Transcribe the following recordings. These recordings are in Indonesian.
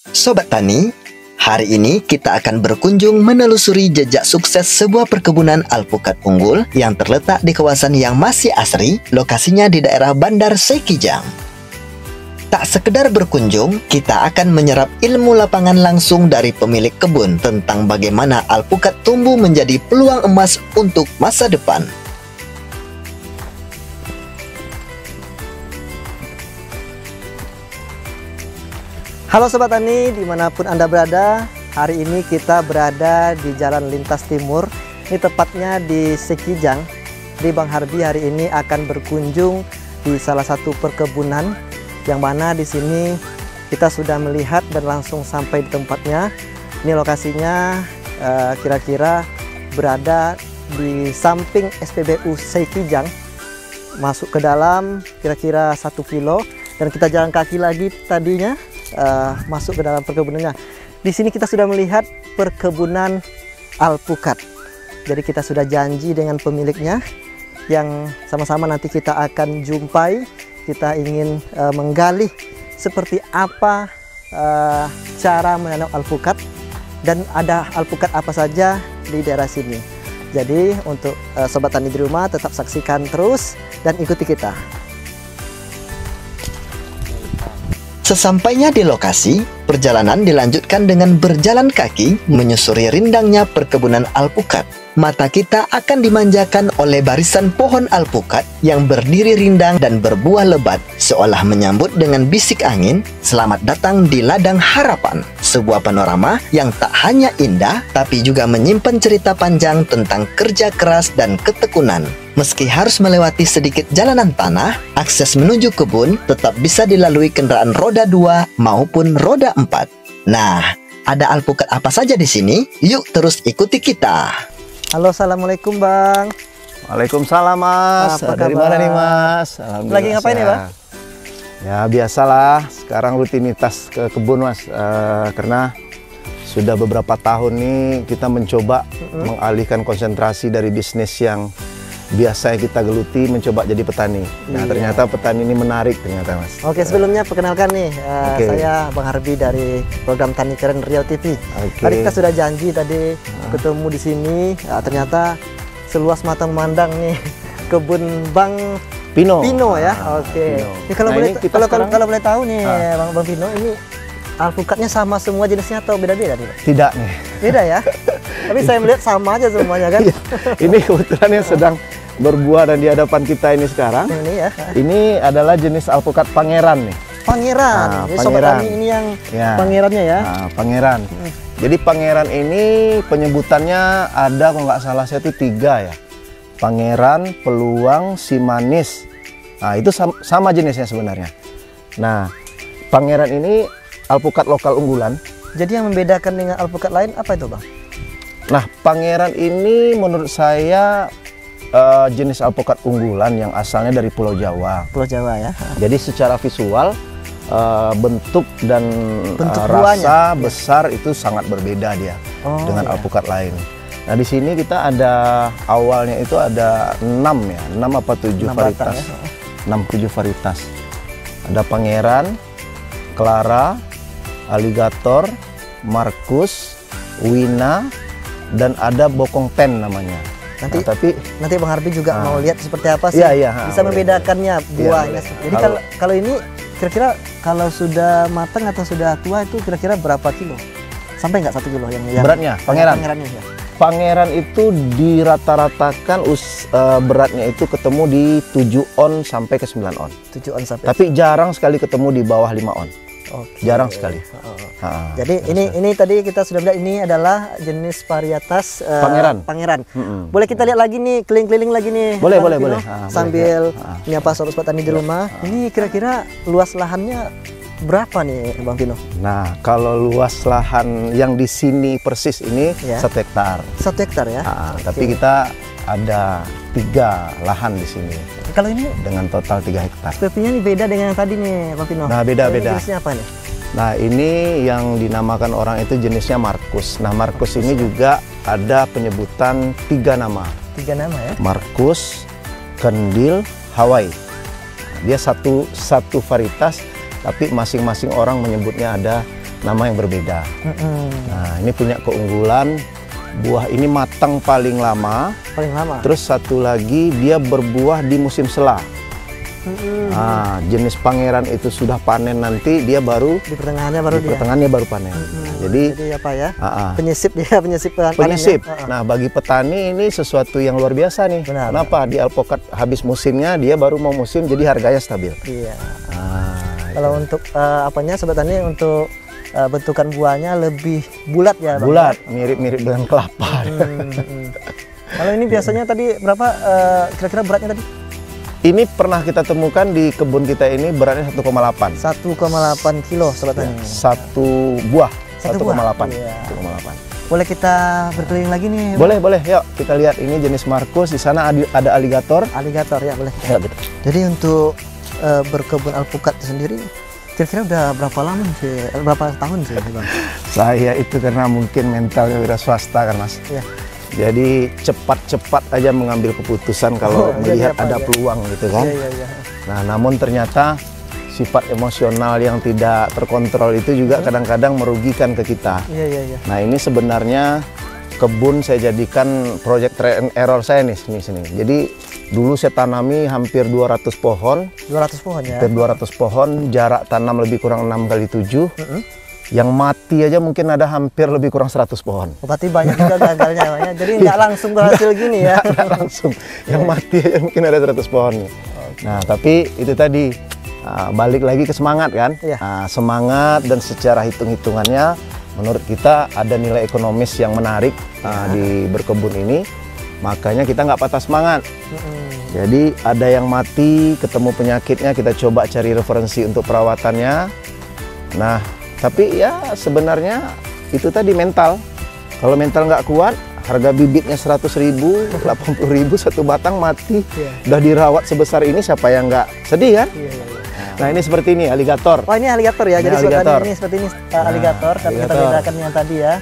Sobat Tani, hari ini kita akan berkunjung menelusuri jejak sukses sebuah perkebunan alpukat unggul yang terletak di kawasan yang masih asri, lokasinya di daerah Bandar Sekijang. Tak sekedar berkunjung, kita akan menyerap ilmu lapangan langsung dari pemilik kebun tentang bagaimana alpukat tumbuh menjadi peluang emas untuk masa depan. Halo Sobat Tani, dimanapun Anda berada, hari ini kita berada di Jalan Lintas Timur. Ini tepatnya di Sekijang. Di Bang Harbi hari ini akan berkunjung di salah satu perkebunan, yang mana di sini kita sudah melihat dan langsung sampai di tempatnya. Ini lokasinya kira-kira berada di samping SPBU Sekijang. Masuk ke dalam kira-kira 1 kilo dan kita jalan kaki lagi tadinya. Masuk ke dalam perkebunannya. Di sini kita sudah melihat perkebunan alpukat. Jadi kita sudah janji dengan pemiliknya yang sama-sama nanti kita akan jumpai. Kita ingin menggali seperti apa cara menanam alpukat dan ada alpukat apa saja di daerah sini. Jadi untuk Sobat Tani di rumah tetap saksikan terus dan ikuti kita. Sesampainya di lokasi, perjalanan dilanjutkan dengan berjalan kaki menyusuri rindangnya perkebunan alpukat. Mata kita akan dimanjakan oleh barisan pohon alpukat yang berdiri rindang dan berbuah lebat, seolah menyambut dengan bisik angin, "Selamat datang di Ladang Harapan." Sebuah panorama yang tak hanya indah, tapi juga menyimpan cerita panjang tentang kerja keras dan ketekunan. Meski harus melewati sedikit jalanan tanah, akses menuju kebun tetap bisa dilalui kendaraan roda 2 maupun roda 4. Nah, ada alpukat apa saja di sini? Yuk terus ikuti kita. Halo, assalamualaikum Bang. Waalaikumsalam Mas. Dari mana nih Mas? Lagi ngapain nih Bang? Ya biasalah, sekarang rutinitas ke kebun Mas, karena sudah beberapa tahun nih kita mencoba mengalihkan konsentrasi dari bisnis yang biasa kita geluti, mencoba jadi petani. Nah ternyata petani ini menarik ternyata Mas. Oke, sebelumnya perkenalkan nih, saya Bang Harbi dari program Tani Keren Riau TV. Tadi kita sudah janji tadi ketemu di sini, ternyata seluas mata memandang nih kebun Bang Pino ya. Oke. Ini kalau boleh tahu nih Bang Pino, ini alpukatnya sama semua jenisnya atau beda-beda nih? Tidak nih. Beda ya? Tapi saya melihat sama aja semuanya kan? Ini kebetulan yang sedang berbuah dan di hadapan kita ini sekarang. Ini ya. Ini adalah jenis alpukat pangeran nih. Pangeran. Jadi Sobat Tani ini yang pangerannya ya. Nah, pangeran. Jadi pangeran ini penyebutannya ada kalau nggak salah saya itu 3 ya. Pangeran, peluang, si manis. Nah itu sama jenisnya sebenarnya. Nah pangeran ini alpukat lokal unggulan. Jadi yang membedakan dengan alpukat lain apa itu Bang? Nah pangeran ini menurut saya jenis alpukat unggulan yang asalnya dari Pulau Jawa. Pulau Jawa ya. Jadi secara visual bentuk dan rasa besar itu sangat berbeda dia dengan alpukat lain. Nah di sini kita ada awalnya itu ada 6 ya, 6 apa 7 varietas, 6-7 varietas. Ada pangeran, Clara, aligator, Markus, Wina, dan ada bokong ten namanya. Nanti Bang Harbi juga mau lihat seperti apa sih bisa membedakannya buahnya. Jadi kalau ini kira-kira kalau sudah matang atau sudah tua itu kira-kira berapa kilo? Sampai nggak 1 kilo yang beratnya? Pangerannya ya. Pangeran itu dirata-ratakan beratnya itu ketemu di 7 on sampai ke 9 on. 7 on sampai. Tapi jarang sekali ketemu di bawah 5 on. Jarang sekali. Jadi ini tadi kita sudah lihat, ini adalah jenis varietas pangeran. Boleh kita lihat lagi nih, keliling-keliling lagi nih. Boleh. Sambil menyapa sobat tani di rumah. Ini kira-kira luas lahannya berapa nih Bang Pino? Nah kalau luas lahan yang di sini persis ini 1 hektar. 1 hektar ya. Tapi kita ada 3 lahan di sini. Kalau ini dengan total 3 hektar. Sepertinya ini beda dengan yang tadi nih Bang Pino. Nah beda. Jenisnya apa nih? Nah ini yang dinamakan orang itu jenisnya Markus. Nah Markus ini juga ada penyebutan 3 nama. 3 nama ya? Markus, Kendil, Hawaii. Dia satu varietas, tapi masing-masing orang menyebutnya ada nama yang berbeda. Nah, ini punya keunggulan buah ini matang paling lama. Paling lama. Terus satu lagi dia berbuah di musim sela. Nah, jenis pangeran itu sudah panen nanti dia baru di pertengahannya baru pertengahannya baru panen. Nah, jadi apa ya? Penyisip dia, penyisip. Penyisip. Nah, bagi petani ini sesuatu yang luar biasa nih. Benar. Kenapa? Di alpukat habis musimnya dia baru mau musim, jadi harganya stabil. Iya. Kalau untuk apanya sobat tani, untuk bentukan buahnya lebih bulat ya, Bang? Bulat, mirip-mirip dengan kelapa. Kalau ini biasanya tadi berapa kira-kira beratnya tadi? Ini pernah kita temukan di kebun kita ini beratnya 1,8. 1,8 kilo sobat tani. Satu buah 1,8. Iya. 1,8. Boleh kita berkeliling lagi nih? Boleh, boleh. Yuk kita lihat ini jenis Markus. Di sana ada aligator. Aligator ya, boleh. Ya, betul. Jadi untuk berkebun alpukat sendiri kira-kira udah berapa lama sih? Berapa tahun sih, Bang? Saya itu karena mungkin mentalnya wira swasta kan, Mas. Iya. Jadi cepat-cepat aja mengambil keputusan kalau melihat ada peluang gitu kan. Iya. Nah, namun ternyata sifat emosional yang tidak terkontrol itu juga kadang-kadang merugikan ke kita. Iya. Nah, ini sebenarnya kebun saya jadikan project try and error saya nih sini. Jadi dulu saya tanami hampir 200 pohon. 200 pohon ya. Hampir 200 pohon, jarak tanam lebih kurang 6x7. Yang mati aja mungkin ada hampir lebih kurang 100 pohon. Berarti banyak juga gagalnya, Bang. Jadi nggak langsung berhasil gini ya. Nggak langsung. Yang mati aja mungkin ada 100 pohon nih. Nah, tapi itu tadi balik lagi ke semangat kan. Semangat dan secara hitung-hitungannya menurut kita ada nilai ekonomis yang menarik di berkebun ini. Makanya kita nggak patah semangat. Jadi ada yang mati, ketemu penyakitnya, kita coba cari referensi untuk perawatannya. Nah, tapi ya sebenarnya itu tadi mental. Kalau mental nggak kuat, harga bibitnya 100.000, 80.000 satu batang mati. Udah dirawat sebesar ini, siapa yang nggak sedih kan? Nah, ini seperti ini aligator. Oh, ini aligator ya. Ini jadi aligator. Ini seperti ini aligator. Tapi kita bedakan yang tadi ya.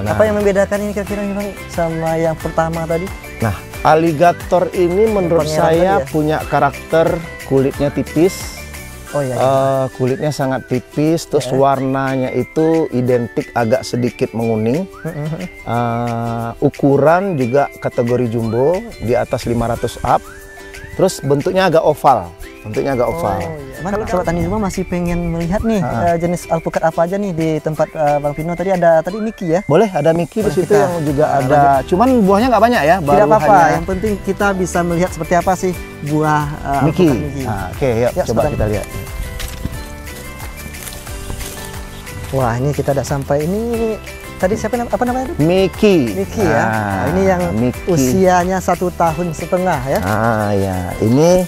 Apa yang membedakan ini kira-kira nih, Bang, sama yang pertama tadi? Nah, aligator ini menurut saya punya karakter kulitnya tipis. Oh iya. Kulitnya sangat tipis, terus warnanya itu identik agak sedikit menguning. Ukuran juga kategori jumbo, di atas 500 up. Terus bentuknya agak oval. Kalau sobat tani semua masih pengen melihat nih jenis alpukat apa aja nih di tempat Bang Vino tadi, ada tadi Miki ya? Boleh, ada Miki di situ yang juga ada. Cuman buahnya nggak banyak ya. Tidak apa-apa, yang penting kita bisa melihat seperti apa sih buah Miki. Miki. Oke, yuk coba kita lihat. Wah, ini kita udah sampai. Ini tadi siapa, apa namanya itu? Miki. Miki ya. Ini yang usianya 1,5 tahun ya. Ya. Ini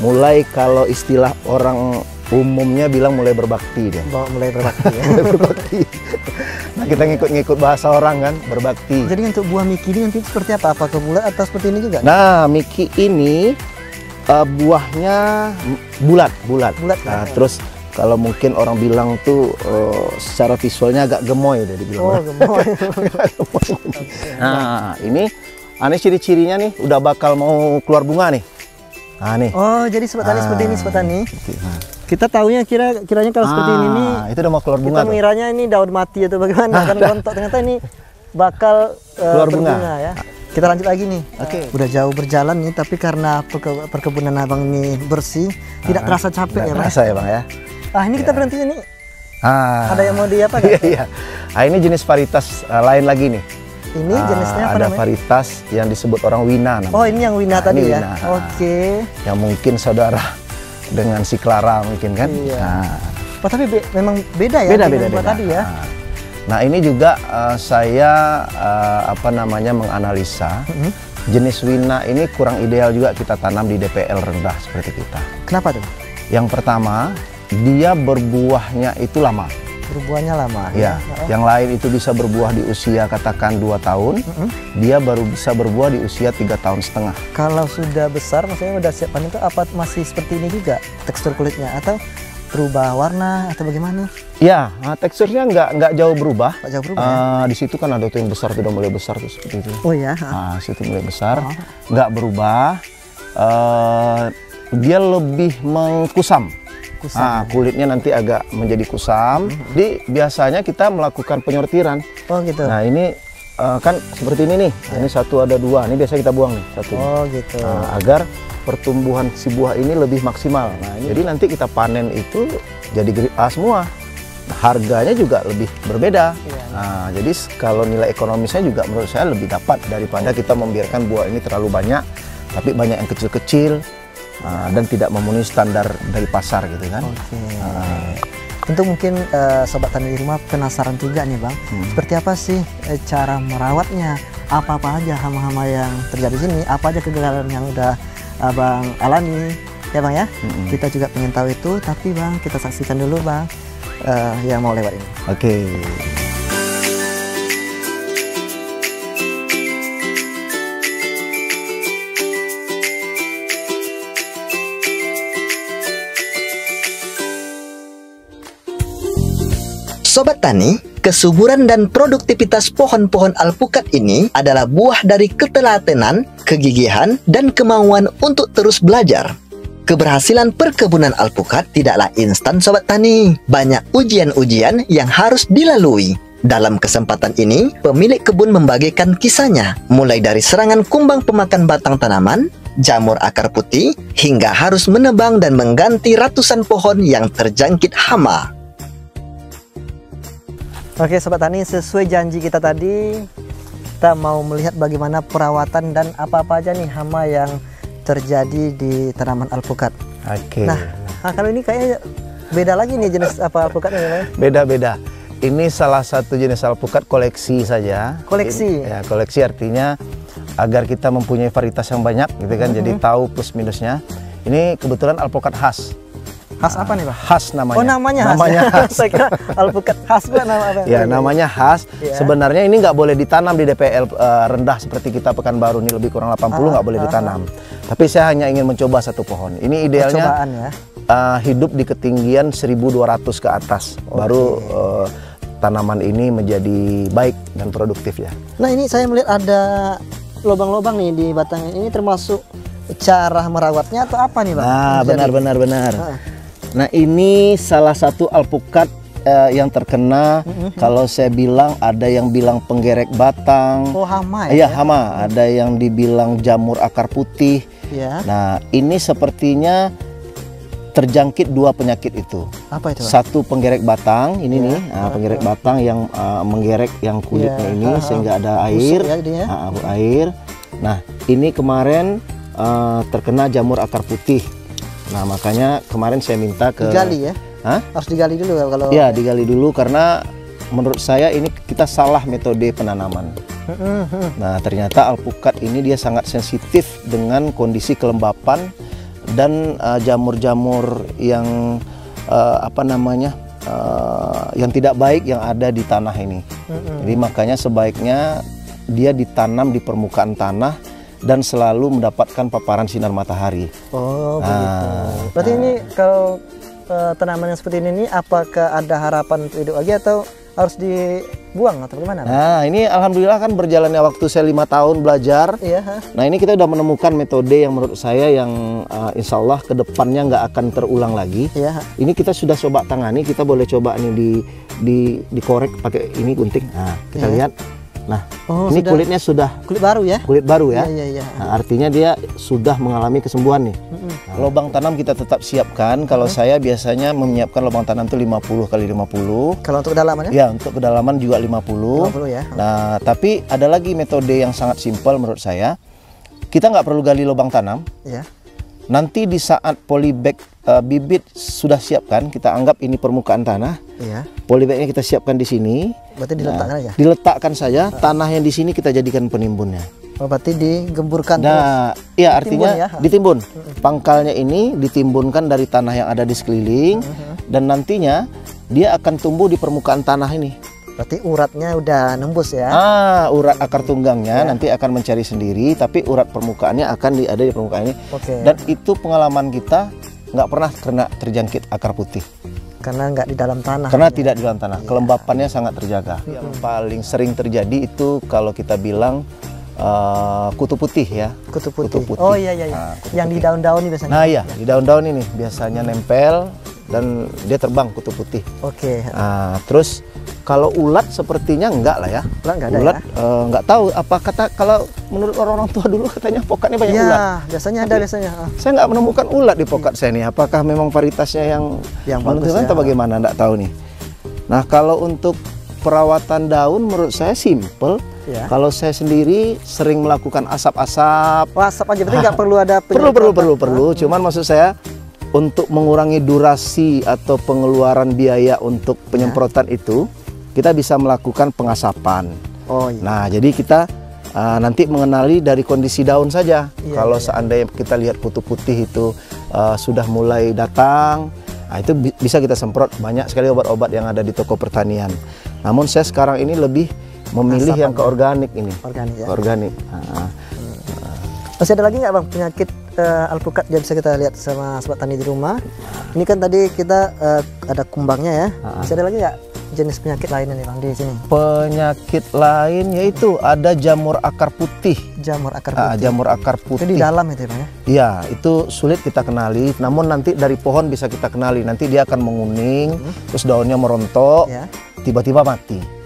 mulai kalau istilah orang umumnya bilang mulai berbakti dia. Mulai berbakti ya. Mulai berbakti. Nah, kita ngikut bahasa orang kan, berbakti. Jadi untuk buah Miki ini nanti seperti apa? Apakah bulat atau seperti ini juga? Nah, Miki ini buahnya bulat. Nah, terus kalau mungkin orang bilang tuh secara visualnya agak gemoy dia dibilang. Oh, gemoy. Nah, ini ciri-cirinya nih udah bakal mau keluar bunga nih. Nah, nih. Oh, jadi sobat tani seperti ini, sobat tani. Kita tahunya kiranya kalau seperti ini nih, itu udah mau keluar bunga. Kita mengiranya ini daun mati atau bagaimana, kan rontok, ternyata ini bakal keluar bunga ya. Kita lanjut lagi nih. Udah jauh berjalan nih, tapi karena perkebunan Abang ini bersih, tidak terasa capek ya, Bang. Terasa ya, Bang ya. Ini kita berhentinya nih. Ada yang mau di apa? Iya. Ini jenis varietas lain lagi nih. Ini jenisnya apa namanya? Ada varietas yang disebut orang Wina namanya. Oh, ini yang Wina tadi ya? Wina. Oke. Yang mungkin saudara dengan si Clara mungkin kan? Iya. Oh, tapi memang beda ya? Beda. Tadi ya? Nah, ini juga saya menganalisa jenis Wina ini kurang ideal juga kita tanam di DPL rendah seperti kita. Kenapa tuh? Yang pertama, dia berbuahnya itu lama. Berbuahnya lama ya. Yang lain itu bisa berbuah di usia katakan 2 tahun, dia baru bisa berbuah di usia 3,5 tahun. Kalau sudah besar, maksudnya udah siap panen itu apa masih seperti ini juga tekstur kulitnya atau berubah warna atau bagaimana? Ya, teksturnya nggak jauh berubah. Nggak jauh berubah. Ya? Di situ kan ada tuh yang besar, sudah mulai besar tuh seperti itu. Oh ya. Nah, situ mulai besar, nggak berubah. Dia lebih mengkusam. kusam. Kulitnya nanti agak menjadi kusam. Jadi biasanya kita melakukan penyortiran. Oh gitu. Nah ini kan seperti ini nih. Ini satu ada dua. Ini biasa kita buang nih satu. Oh gitu. Nah, agar pertumbuhan si buah ini lebih maksimal. Nah, jadi nanti kita panen itu jadi grade A semua. Harganya juga lebih berbeda. Nah, jadi kalau nilai ekonomisnya juga menurut saya lebih dapat daripada kita membiarkan buah ini terlalu banyak, tapi banyak yang kecil-kecil dan tidak memenuhi standar dari pasar gitu kan. Untuk mungkin sobat tani di rumah penasaran juga nih Bang, seperti apa sih cara merawatnya? Apa-apa aja hama-hama yang terjadi di sini? Apa aja kegagalan yang udah Abang alami? Ya Bang ya, kita juga pengen tahu itu, tapi Bang kita saksikan dulu Bang yang mau lewat ini. Oke. Sobat Tani, kesuburan dan produktivitas pohon-pohon alpukat ini adalah buah dari ketelatenan, kegigihan, dan kemauan untuk terus belajar. Keberhasilan perkebunan alpukat tidaklah instan Sobat Tani. Banyak ujian-ujian yang harus dilalui. Dalam kesempatan ini, pemilik kebun membagikan kisahnya, mulai dari serangan kumbang pemakan batang tanaman, jamur akar putih, hingga harus menebang dan mengganti ratusan pohon yang terjangkit hama. Oke Sobat Tani, sesuai janji kita tadi, kita mau melihat bagaimana perawatan dan apa-apa aja nih hama yang terjadi di tanaman alpukat. Oke. Nah, kalau ini kayaknya beda lagi nih jenis apa alpukatnya. Beda-beda. Ini salah satu jenis alpukat koleksi saja. Koleksi? Ya, koleksi artinya agar kita mempunyai varietas yang banyak gitu kan, jadi tahu plus minusnya. Ini kebetulan alpukat khas. Khas apa nih Pak? Khas namanya. Oh namanya khas. Namanya khas. Saya kira alpukat khas Pak nama apa? Ya namanya khas. Ya. Sebenarnya ini nggak boleh ditanam di DPL rendah seperti kita Pekanbaru, ini lebih kurang 80 nggak boleh ditanam. Tapi saya hanya ingin mencoba satu pohon. Ini idealnya ya? Hidup di ketinggian 1.200 ke atas. Baru tanaman ini menjadi baik dan produktif ya. Nah ini saya melihat ada lubang-lubang nih di batang ini, termasuk cara merawatnya atau apa nih Bang? Nah benar. Nah ini salah satu alpukat yang terkena. Kalau saya bilang, ada yang bilang penggerek batang. Oh hama ya? Iya hama. Ada yang dibilang jamur akar putih. Ya. Nah ini sepertinya terjangkit dua penyakit itu. Apa itu? Satu penggerek batang ini nih, penggerek batang yang menggerek yang kulitnya ini sehingga ada air, air. Nah ini kemarin terkena jamur akar putih. Nah makanya kemarin saya minta ke digali ya? Harus digali dulu kalau? Ya digali dulu, karena menurut saya ini kita salah metode penanaman. Nah ternyata alpukat ini dia sangat sensitif dengan kondisi kelembapan dan jamur-jamur yang yang tidak baik yang ada di tanah ini. Jadi makanya sebaiknya dia ditanam di permukaan tanah dan selalu mendapatkan paparan sinar matahari. Oh begitu. Berarti ini kalau tanaman yang seperti ini, apakah ada harapan untuk hidup lagi atau harus dibuang atau bagaimana? Nah ini alhamdulillah kan berjalannya waktu saya 5 tahun belajar. Nah ini kita udah menemukan metode yang menurut saya yang insya Allah kedepannya nggak akan terulang lagi. Ini kita sudah coba tangani, kita boleh coba nih dikorek pakai ini gunting. Nah kita lihat. Nah ini kulitnya sudah kulit baru ya? Kulit baru ya. Nah, artinya dia sudah mengalami kesembuhan nih. Lubang tanam kita tetap siapkan. Kalau saya biasanya menyiapkan lubang tanam itu 50 kali 50. Kalau untuk kedalaman ya? Ya untuk kedalaman juga 50 ya. Nah tapi ada lagi metode yang sangat simpel menurut saya. Kita nggak perlu gali lubang tanam. Nanti di saat polybag bibit sudah siapkan, kita anggap ini permukaan tanah. Polybagnya kita siapkan di sini. Berarti diletakkan aja? Diletakkan saja, tanah yang di sini kita jadikan penimbunnya. Oh, berarti digemburkan terus? Iya, artinya ditimbun. Pangkalnya ini ditimbunkan dari tanah yang ada di sekeliling, dan nantinya dia akan tumbuh di permukaan tanah ini. Berarti uratnya udah nembus ya? Urat akar tunggangnya nanti akan mencari sendiri, tapi urat permukaannya akan ada di permukaan ini. Dan itu pengalaman kita nggak pernah kena terjangkit akar putih. Karena nggak di dalam tanah. Karena tidak di dalam tanah, kelembapannya sangat terjaga. Yang paling sering terjadi itu kalau kita bilang kutu putih ya. Kutu putih. Oh iya. Yang di daun-daun ini biasanya. Nah iya, di daun-daun ini biasanya nempel. dan dia terbang kutu putih. Oke. Terus kalau ulat sepertinya enggak lah ya. Ulat enggak ada ulat, ya? Enggak tahu apa kata, kalau menurut orang-orang tua dulu katanya pokatnya banyak ulat. Biasanya ada biasanya. Saya nggak menemukan ulat di pokat saya nih. Apakah memang varietasnya yang menentukan atau bagaimana? Nggak tahu nih. Nah, kalau untuk perawatan daun menurut saya simple. Ya. Kalau saya sendiri sering melakukan asap-asap. Asap aja, berarti nggak perlu ada perlu. Cuman maksud saya untuk mengurangi durasi atau pengeluaran biaya untuk penyemprotan itu, kita bisa melakukan pengasapan. Nah, jadi kita nanti mengenali dari kondisi daun saja. Kalau seandainya kita lihat kutu putih itu sudah mulai datang, itu bisa kita semprot. Banyak sekali obat-obat yang ada di toko pertanian. Namun saya sekarang ini lebih memilih yang ke organik ini. Organik. Masih ada lagi nggak Bang penyakit alpukat yang bisa kita lihat sama sobat tani di rumah? Ini kan tadi kita ada kumbangnya ya. Masih ada lagi nggak jenis penyakit lainnya nih Bang di sini? Penyakit lain yaitu ada jamur akar putih. Jamur akar putih. Jamur akar putih. Itu di dalam itu Bang ya? Iya, itu sulit kita kenali. Namun nanti dari pohon bisa kita kenali. Nanti dia akan menguning, terus daunnya merontok, tiba-tiba mati.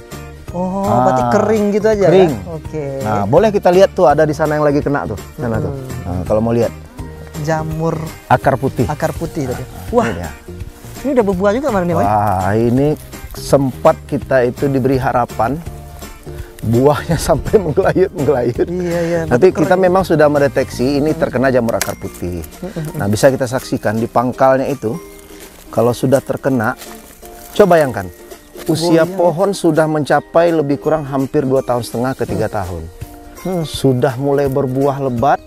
Berarti kering gitu aja. Kering. Ya? Oke. Nah, boleh kita lihat tuh ada di sana yang lagi kena tuh, sana tuh. Nah, kalau mau lihat. Jamur akar putih. Akar putih tadi. Wah. Ini udah berbuah juga kemarin ya, Bang? Wah, ini sempat kita itu diberi harapan buahnya sampai menggelayut. Iya. Nanti kita memang sudah mendeteksi ini terkena jamur akar putih. Nah, bisa kita saksikan di pangkalnya itu kalau sudah terkena, coba bayangkan. Usia pohon sudah mencapai lebih kurang hampir 2,5 tahun ke 3 tahun. Sudah mulai berbuah lebat.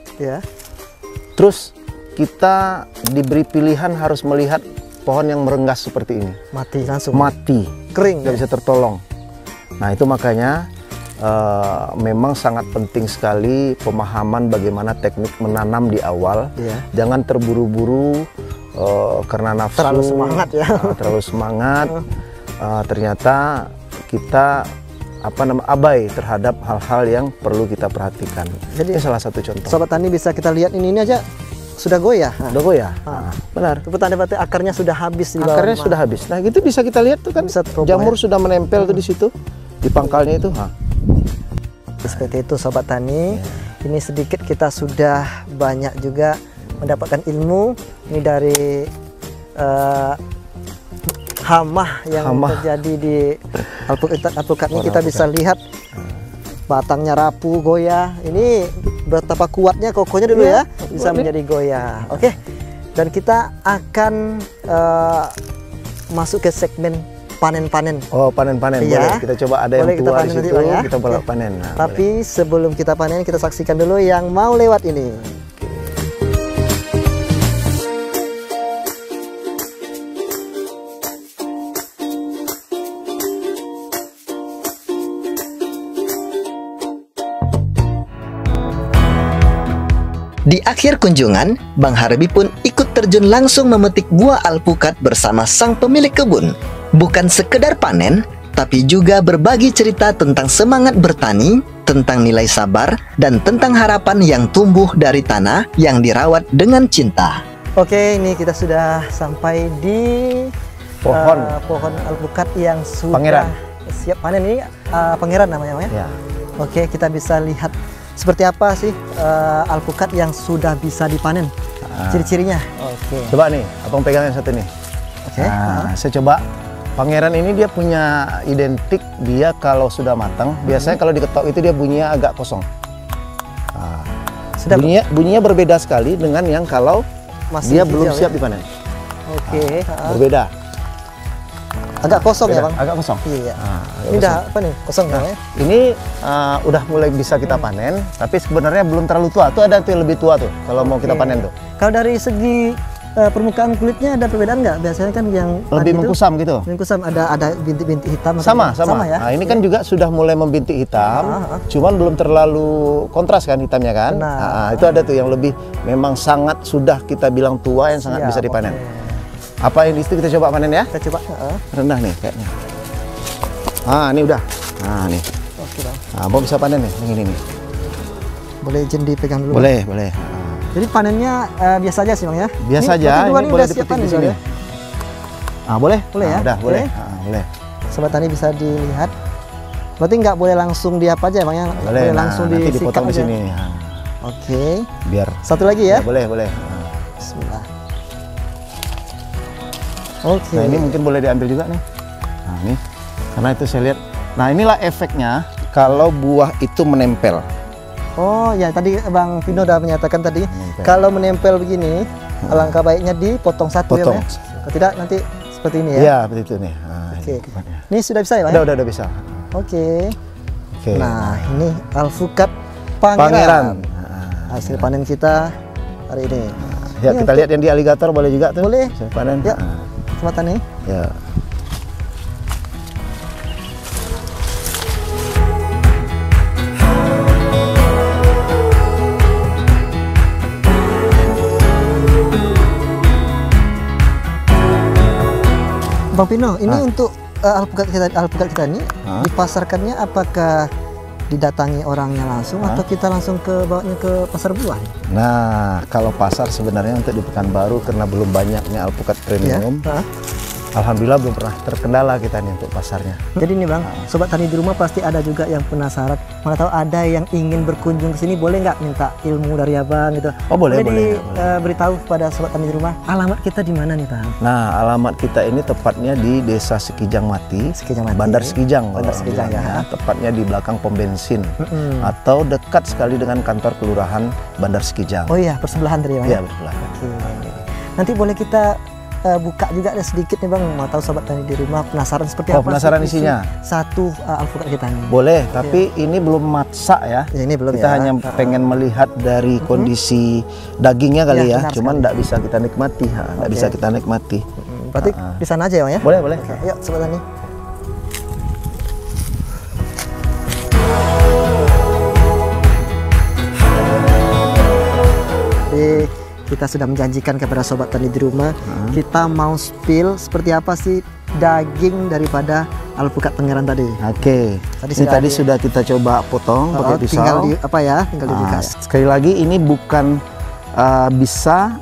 Terus kita diberi pilihan harus melihat pohon yang merenggas seperti ini. Mati langsung. Mati. Kering. Nggak bisa tertolong. Nah, itu makanya memang sangat penting sekali pemahaman bagaimana teknik menanam di awal. Jangan terburu-buru karena nafsu. Terlalu semangat ya. Terlalu semangat. Ternyata kita abai terhadap hal-hal yang perlu kita perhatikan. Jadi ini salah satu contoh. Sobat tani bisa kita lihat ini aja sudah goyah. Udah goyah. Benar. Itu tanda berarti akarnya sudah habis di bawah. Akarnya sudah habis. Nah, gitu bisa kita lihat tuh kan. Jamur sudah menempel tuh di situ di pangkalnya itu. Seperti itu sobat tani. Ini sedikit kita sudah banyak juga mendapatkan ilmu ini dari hama yang terjadi di alpukat ini. Kita bisa lihat batangnya rapuh, goyah. Ini betapa kuatnya kokohnya dulu ya, bisa menjadi goyah. Oke. Dan kita akan masuk ke segmen panen-panen. Panen-panen. Boleh kita coba, ada yang tua di situ, kita boleh panen. Tapi sebelum kita panen, kita saksikan dulu yang mau lewat ini. Di akhir kunjungan, Bang Harbi pun ikut terjun langsung memetik buah alpukat bersama sang pemilik kebun. Bukan sekedar panen, tapi juga berbagi cerita tentang semangat bertani, tentang nilai sabar, dan tentang harapan yang tumbuh dari tanah yang dirawat dengan cinta. Oke, ini kita sudah sampai di pohon alpukat yang sudah siap panen. Ini Pangeran namanya ya? Oke, kita bisa lihat seperti apa sih alpukat yang sudah bisa dipanen, ciri-cirinya. Coba nih, abang pegang yang satu nih. Saya coba. Pangeran ini dia punya identik, dia kalau sudah matang, biasanya kalau diketok itu dia bunyinya agak kosong. Bunyinya berbeda sekali dengan yang kalau dia belum siap dipanen. Berbeda. Agak kosong ya Bang? Agak kosong. Iya. Ini udah apa nih? Kosong ya? Ini udah mulai bisa kita panen, tapi sebenarnya belum terlalu tua. Tuh ada tuh yang lebih tua tuh kalau mau kita panen tuh. Kalau dari segi permukaan kulitnya ada perbedaan nggak? Biasanya kan yang lebih mengkusam gitu. Mengkusam, ada bintik-bintik hitam. Sama ya. Nah, ini kan juga sudah mulai membintik hitam, cuman belum terlalu kontras kan hitamnya kan. Itu ada tuh yang lebih memang sangat sudah kita bilang tua yang sangat bisa dipanen. Apa yang di situ kita coba panen ya? Kita coba. Rendah nih kayaknya. Ini udah. Nih. Oke Bang. Abang bisa panen nih, yang ini nih. Boleh izin dipegang dulu? Boleh. Jadi panennya biasa aja sih Bang ya? Biasa aja. Ini boleh dipetik di sini. Boleh. Boleh ya? Udah, boleh. Boleh. Sobat Tani bisa dilihat. Berarti nggak boleh langsung di apa aja, Bang ya? Boleh langsung nanti dipotong di aja. sini. Oke. Biar satu lagi ya? Boleh. Bismillah. Oke. Nah, ini mungkin boleh diambil juga nih. Nah, ini karena itu saya lihat. Nah, inilah efeknya kalau buah itu menempel. Oh ya, tadi Bang Vino udah menyatakan tadi kalau menempel begini, alangkah baiknya dipotong satu ya, Bang. Kalau tidak nanti seperti ini ya. Iya, seperti itu nih. Oke. Ini sudah bisa ya, Bang? Udah bisa. Oke. Nah, ini alpukat Pangeran. Hasil panen kita hari ini. Ya, kita lihat yang di aligator boleh juga tuh. Boleh. Hasil panen. Ya. Sobat Tani. Ya. Bang Pino, ini untuk alpukat kita ini dipasarkannya apakah didatangi orangnya langsung atau kita langsung bawanya ke pasar buah? Nah, kalau pasar sebenarnya untuk di Pekanbaru karena belum banyaknya alpukat premium, alhamdulillah belum pernah terkendala kita nih untuk pasarnya. Jadi nih Bang, sobat tani di rumah pasti ada juga yang penasaran, mana tahu ada yang ingin berkunjung ke sini, boleh nggak minta ilmu dari Abang gitu? Oh boleh, boleh. Beritahu kepada sobat tani di rumah, alamat kita di mana nih Bang? Nah, alamat kita ini tepatnya di Desa Sekijang Mati, Bandar Sekijang. Bandar Sekijang ya. Tepatnya di belakang pom bensin atau dekat sekali dengan kantor kelurahan Bandar Sekijang. Oh iya, persebelahan tadi Bang. Iya, bersebelahan. Oke. Nanti boleh kita buka juga ada sedikit nih Bang, mau tahu sobat tani di rumah penasaran seperti apa penasaran isinya satu alpukat kita nih. Boleh, tapi ini belum masak ya. Ini belum kita hanya pengen melihat dari kondisi dagingnya kali ya, cuman nggak bisa kita nikmati, nggak bisa kita nikmati. Berarti di sana aja ya Bang ya? Boleh, boleh. Yuk sobat tani. Kita sudah menjanjikan kepada sobat tani di rumah, kita mau spill seperti apa sih daging daripada alpukat Pangeran tadi. Oke. Tadi sudah kita coba potong pakai pisau. Tinggal dibuka. Sekali lagi ini bukan bisa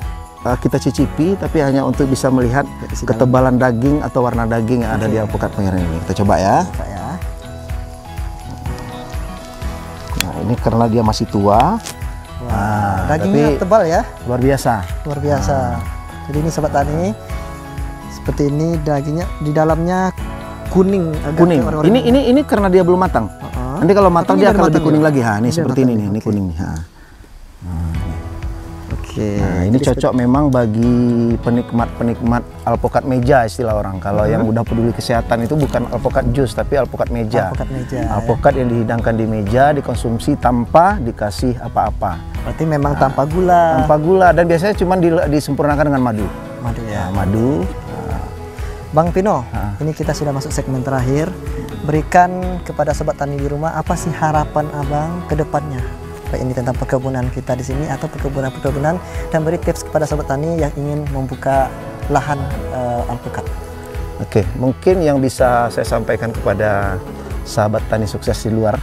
kita cicipi, tapi hanya untuk bisa melihat ketebalan daging atau warna daging yang ada di alpukat Pangeran ini. Kita coba ya. Nah, ini karena dia masih tua. Dagingnya tebal ya, luar biasa. Jadi ini sobat tani, seperti ini dagingnya, di dalamnya kuning. Ini karena dia belum matang. Nanti kalau matang dia akan lebih kuning lagi. Ini seperti ini nih, ini kuningnya. Nah, ini cocok memang bagi penikmat alpukat meja istilah orang. Kalau yang udah peduli kesehatan itu bukan alpukat jus, tapi alpukat meja. Alpukat yang dihidangkan di meja, dikonsumsi tanpa dikasih apa-apa. Berarti memang tanpa gula. Tanpa gula, dan biasanya cuma disempurnakan dengan madu. Madu ya. Madu. Bang Pino, ini kita sudah masuk segmen terakhir. Berikan kepada sobat tani di rumah apa sih harapan Abang ke depannya? Baik ini tentang perkebunan kita di sini atau perkebunan, dan beri tips kepada sobat tani yang ingin membuka lahan alpukat. Oke, mungkin yang bisa saya sampaikan kepada sahabat tani sukses di luar,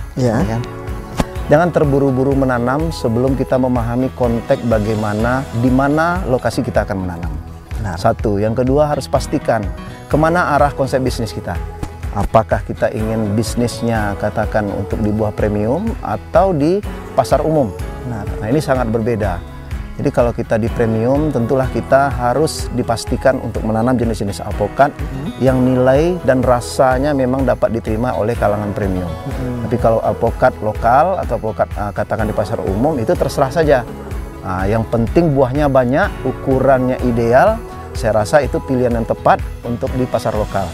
jangan terburu-buru menanam sebelum kita memahami konteks bagaimana, di mana lokasi kita akan menanam. Satu, yang kedua harus pastikan kemana arah konsep bisnis kita. Apakah kita ingin bisnisnya katakan untuk di buah premium atau di pasar umum. Nah, ini sangat berbeda. Jadi kalau kita di premium, tentulah kita harus dipastikan untuk menanam jenis-jenis alpukat yang nilai dan rasanya memang dapat diterima oleh kalangan premium. Tapi kalau alpukat lokal atau alpukat katakan di pasar umum, itu terserah saja. Yang penting buahnya banyak, ukurannya ideal, saya rasa itu pilihan yang tepat untuk di pasar lokal.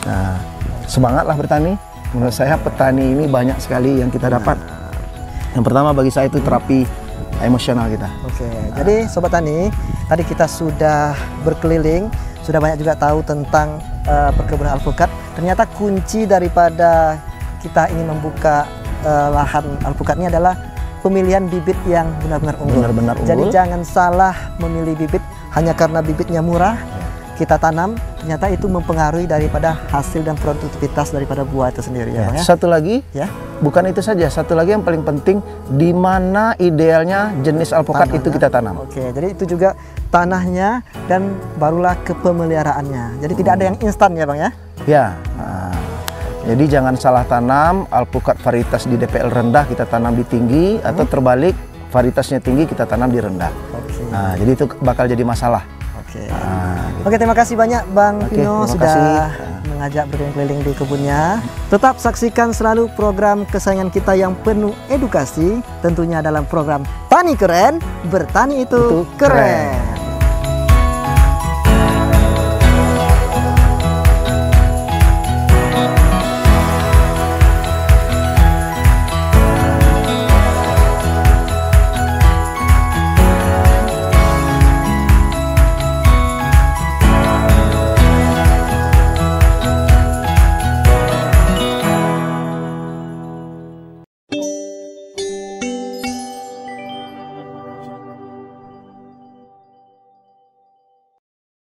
Nah, semangatlah bertani. Menurut saya petani ini banyak sekali yang kita dapat. Yang pertama bagi saya itu terapi emosional kita. Jadi sobat tani, tadi kita sudah berkeliling, sudah banyak juga tahu tentang perkebunan alpukat. Ternyata kunci daripada kita ingin membuka lahan alpukatnya adalah pemilihan bibit yang benar-benar unggul. Jadi jangan salah memilih bibit hanya karena bibitnya murah. Kita tanam, ternyata itu mempengaruhi daripada hasil dan produktivitas daripada buah itu sendiri ya, Bang ya. Satu lagi, ya, bukan itu saja. Satu lagi yang paling penting, di mana idealnya jenis alpukat itu kita tanam. Oke, jadi itu juga tanahnya dan barulah kepemeliharaannya. Jadi tidak ada yang instan ya, Bang ya. Ya. Jadi jangan salah tanam alpukat varietas di DPL rendah kita tanam di tinggi, atau terbalik varietasnya tinggi kita tanam di rendah. Nah, jadi itu bakal jadi masalah. Oke. Gitu. Oke, terima kasih banyak Bang Pino sudah kasih. mengajak berkeliling di kebunnya. Tetap saksikan selalu program kesayangan kita yang penuh edukasi, tentunya dalam program Tani Keren, bertani itu keren.